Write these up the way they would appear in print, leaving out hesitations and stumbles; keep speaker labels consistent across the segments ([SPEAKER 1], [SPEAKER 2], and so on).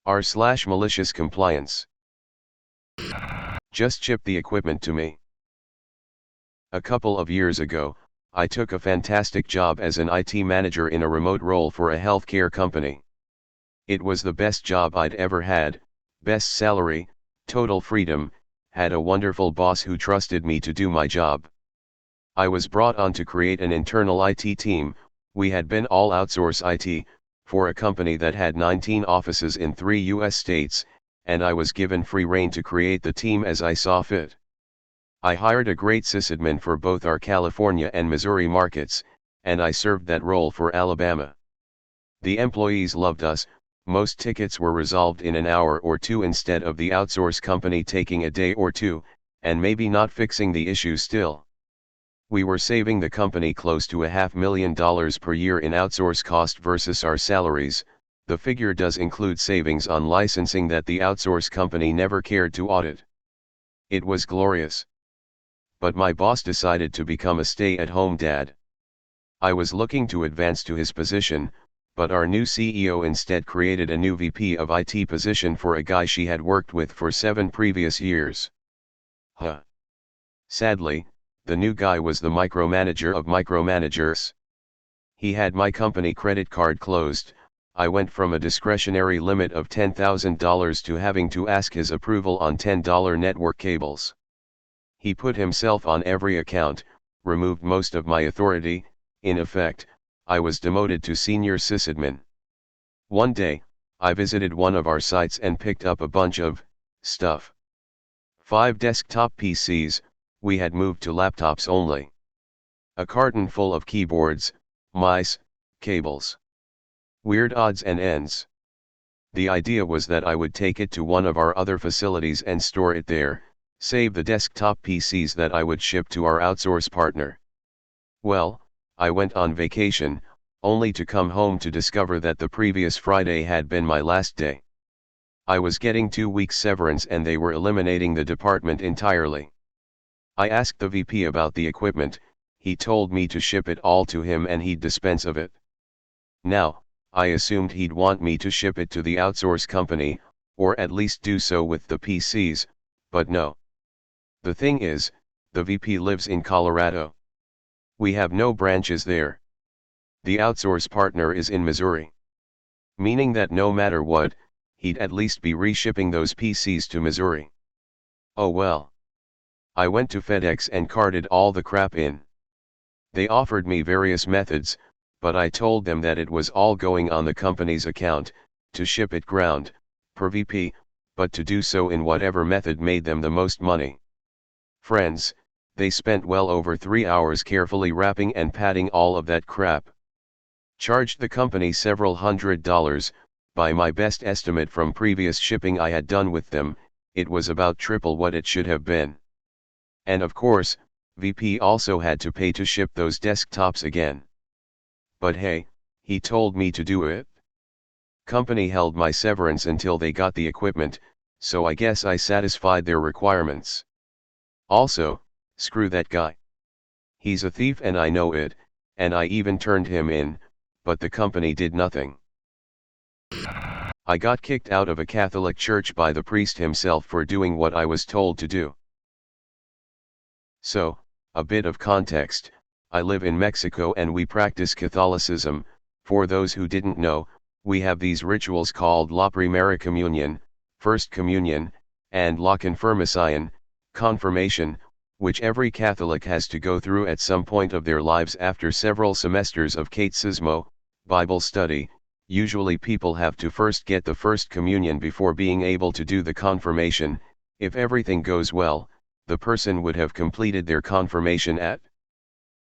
[SPEAKER 1] r/MaliciousCompliance. Just ship the equipment to me. A couple of years ago, I took a fantastic job as an IT manager in a remote role for a healthcare company. It was the best job I'd ever had, best salary, total freedom, had a wonderful boss who trusted me to do my job. I was brought on to create an internal IT team. We had been all outsource IT, for a company that had 19 offices in 3 US states, and I was given free rein to create the team as I saw fit. I hired a great sysadmin for both our California and Missouri markets, and I served that role for Alabama. The employees loved us. Most tickets were resolved in an hour or two instead of the outsource company taking a day or two, and maybe not fixing the issue still. We were saving the company close to $500,000 per year in outsource cost versus our salaries. The figure does include savings on licensing that the outsource company never cared to audit. It was glorious. But my boss decided to become a stay-at-home dad. I was looking to advance to his position, but our new CEO instead created a new VP of IT position for a guy she had worked with for 7 previous years. Sadly, the new guy was the micromanager of micromanagers. He had my company credit card closed. I went from a discretionary limit of $10,000 to having to ask his approval on $10 network cables. He put himself on every account, removed most of my authority. In effect, I was demoted to senior sysadmin. One day, I visited one of our sites and picked up a bunch of stuff. 5 desktop PCs, we had moved to laptops only. A carton full of keyboards, mice, cables. Weird odds and ends. The idea was that I would take it to one of our other facilities and store it there, save the desktop PCs that I would ship to our outsource partner. Well, I went on vacation, only to come home to discover that the previous Friday had been my last day. I was getting 2 weeks severance and they were eliminating the department entirely. I asked the VP about the equipment. He told me to ship it all to him and he'd dispense of it. Now, I assumed he'd want me to ship it to the outsource company, or at least do so with the PCs, but no. The thing is, the VP lives in Colorado. We have no branches there. The outsource partner is in Missouri. Meaning that no matter what, he'd at least be reshipping those PCs to Missouri. Oh well. I went to FedEx and carted all the crap in. They offered me various methods, but I told them that it was all going on the company's account, to ship it ground, per VP, but to do so in whatever method made them the most money. Friends, they spent well over 3 hours carefully wrapping and padding all of that crap. Charged the company several $100, by my best estimate from previous shipping I had done with them, it was about triple what it should have been. And of course, VP also had to pay to ship those desktops again. But hey, he told me to do it. Company held my severance until they got the equipment, so I guess I satisfied their requirements. Also, screw that guy. He's a thief and I know it, and I even turned him in, but the company did nothing. I got kicked out of a Catholic church by the priest himself for doing what I was told to do. So, a bit of context, I live in Mexico and we practice Catholicism. For those who didn't know, we have these rituals called La Primera Comunión, First Communion, and La Confirmación, Confirmation, which every Catholic has to go through at some point of their lives after several semesters of catecismo, Bible study. Usually people have to first get the First Communion before being able to do the confirmation. If everything goes well, the person would have completed their confirmation at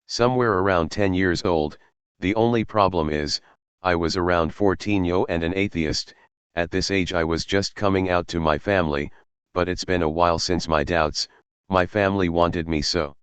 [SPEAKER 1] somewhere around 10 years old. The only problem is, I was around 14 and an atheist. At this age I was just coming out to my family, but it's been a while since my doubts. My family wanted me so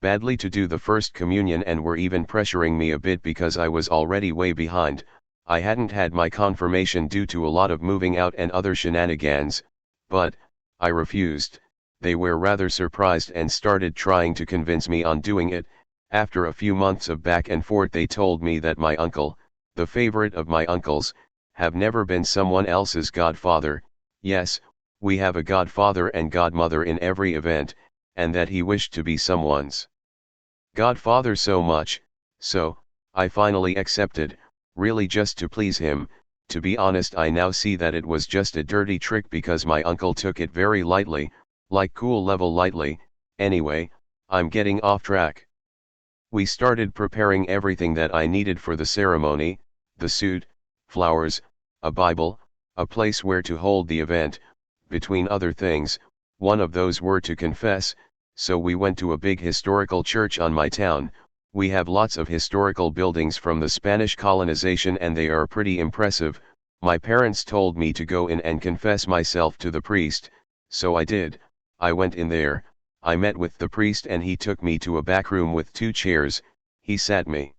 [SPEAKER 1] badly to do the First Communion and were even pressuring me a bit because I was already way behind. I hadn't had my confirmation due to a lot of moving out and other shenanigans, but I refused. They were rather surprised and started trying to convince me on doing it. After a few months of back and forth they told me that my uncle, the favorite of my uncles, have never been someone else's godfather. Yes, we have a godfather and godmother in every event, and that he wished to be someone's godfather so much, so, I finally accepted, really just to please him. To be honest, I now see that it was just a dirty trick because my uncle took it very lightly, like cool level lightly. Anyway, I'm getting off track. We started preparing everything that I needed for the ceremony: the suit, flowers, a Bible, a place where to hold the event. Between other things, one of those were to confess, so we went to a big historical church on my town. We have lots of historical buildings from the Spanish colonization and they are pretty impressive. My parents told me to go in and confess myself to the priest, so I did. I went in there, I met with the priest and he took me to a back room with 2 chairs, he sat me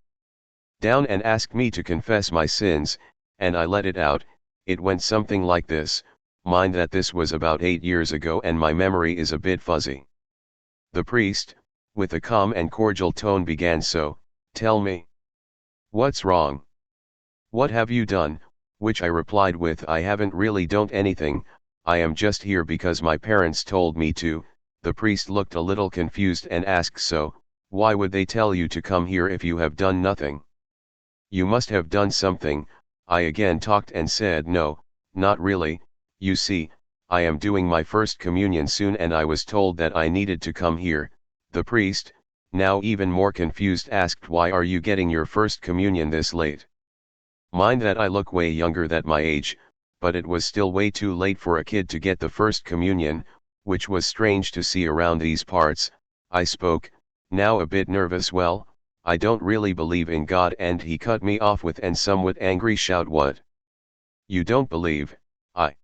[SPEAKER 1] down and asked me to confess my sins, and I let it out. It went something like this. Mind that this was about 8 years ago and my memory is a bit fuzzy. The priest, with a calm and cordial tone began, "So, tell me. What's wrong? What have you done?" Which I replied with, "I haven't really done anything, I am just here because my parents told me to." The priest looked a little confused and asked, "So, why would they tell you to come here if you have done nothing? You must have done something." I again talked and said, "No, not really. You see, I am doing my first communion soon and I was told that I needed to come here." The priest, now even more confused, asked, "Why are you getting your first communion this late?" Mind that I look way younger than my age, but it was still way too late for a kid to get the first communion, which was strange to see around these parts. I spoke, now a bit nervous, "Well, I don't really believe in God," and he cut me off with an somewhat angry shout, "What? You don't believe?" I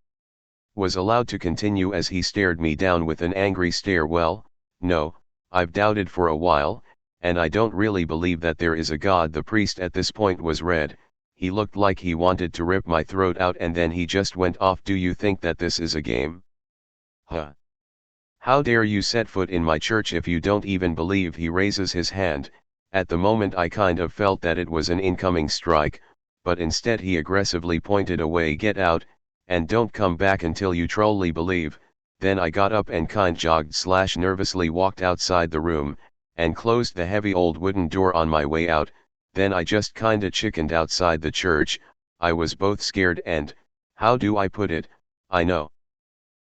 [SPEAKER 1] was allowed to continue as he stared me down with an angry stare. "Well, no, I've doubted for a while, and I don't really believe that there is a God." The priest at this point was red, he looked like he wanted to rip my throat out, and then he just went off. "Do you think that this is a game? Huh? How dare you set foot in my church if you don't even believe?" He raises his hand. At the moment I kind of felt that it was an incoming strike, but instead he aggressively pointed away. "Get out, and don't come back until you truly believe." Then I got up and nervously walked outside the room, and closed the heavy old wooden door on my way out. Then I just kinda chickened outside the church. I was both scared and, how do I put it, I know.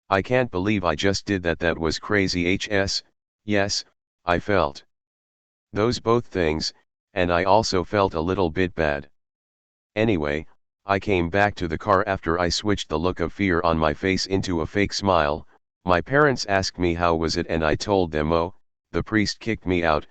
[SPEAKER 1] I can't believe I just did that. That was crazy. Yes, I felt those both things, and I also felt a little bit bad. Anyway, I came back to the car after I switched the look of fear on my face into a fake smile. My parents asked me how was it and I told them. "Oh." The priest kicked me out.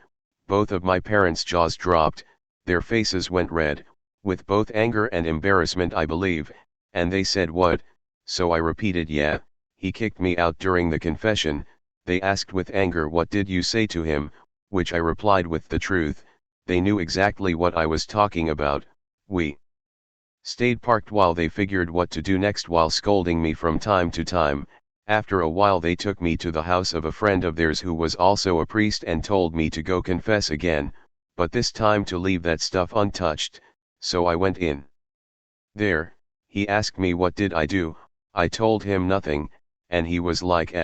[SPEAKER 1] Both of my parents' jaws dropped, their faces went red, with both anger and embarrassment I believe, and they said, "What?" So I repeated, "Yeah, he kicked me out during the confession." They asked with anger, "What did you say to him?" Which I replied with the truth. They knew exactly what I was talking about. We stayed parked while they figured what to do next while scolding me from time to time. After a while they took me to the house of a friend of theirs who was also a priest and told me to go confess again, but this time to leave that stuff untouched. So I went in there. He asked me what did I do. I told him nothing, and he was like,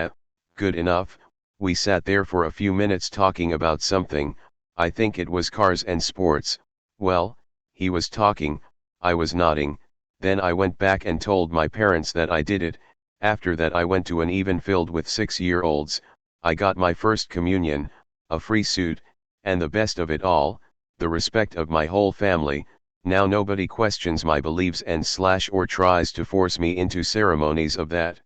[SPEAKER 1] good enough." We sat there for a few minutes talking about something, I think it was cars and sports. Well, he was talking, I was nodding, then I went back and told my parents that I did it. After that I went to an even filled with 6-year-olds, I got my first communion, a free suit, and the best of it all, the respect of my whole family. Now nobody questions my beliefs and or tries to force me into ceremonies of that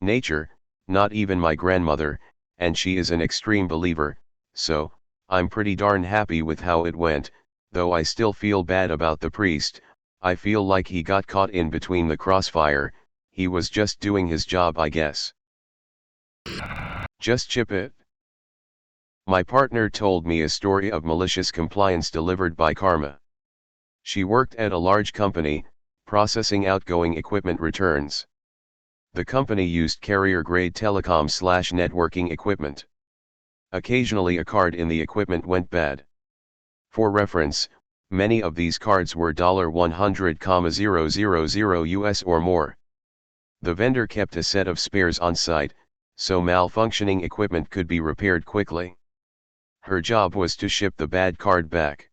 [SPEAKER 1] nature, not even my grandmother, and she is an extreme believer, so, I'm pretty darn happy with how it went, though I still feel bad about the priest. I feel like he got caught in between the crossfire. He was just doing his job, I guess. Just chip it. My partner told me a story of malicious compliance delivered by Karma. She worked at a large company, processing outgoing equipment returns. The company used carrier-grade telecom/networking equipment. Occasionally a card in the equipment went bad. For reference, Many of these cards were $100,000 US or more. The vendor kept a set of spares on site, so malfunctioning equipment could be repaired quickly. Her job was to ship the bad card back.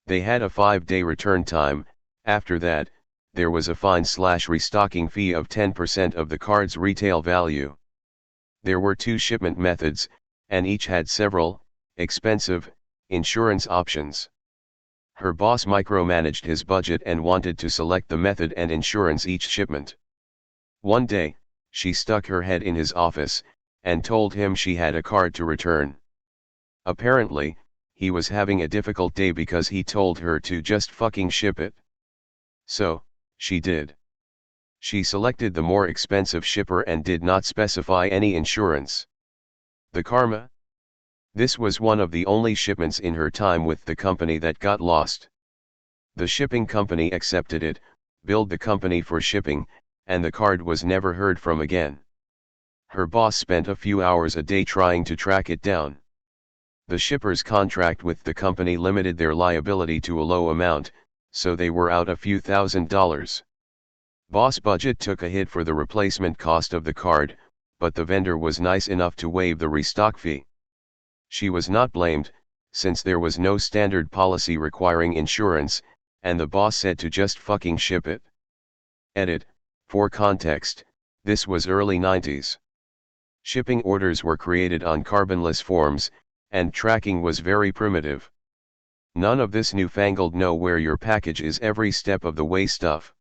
[SPEAKER 1] They had a 5-day return time. After that, there was a fine/restocking fee of 10% of the card's retail value. There were 2 shipment methods, and each had several, expensive, insurance options. Her boss micromanaged his budget and wanted to select the method and insurance each shipment. One day, she stuck her head in his office, and told him she had a card to return. Apparently, he was having a difficult day because he told her to just fucking ship it. So, she did. She selected the more expensive shipper and did not specify any insurance. The karma? This was one of the only shipments in her time with the company that got lost. The shipping company accepted it, billed the company for shipping, and the card was never heard from again. Her boss spent a few hours a day trying to track it down. The shipper's contract with the company limited their liability to a low amount, so they were out a few $1,000s. Boss budget took a hit for the replacement cost of the card, but the vendor was nice enough to waive the restock fee. She was not blamed, since there was no standard policy requiring insurance, and the boss said to just fucking ship it. Edit, for context, this was early 90s. Shipping orders were created on carbonless forms, and tracking was very primitive. None of this newfangled know where your package is every step of the way stuff.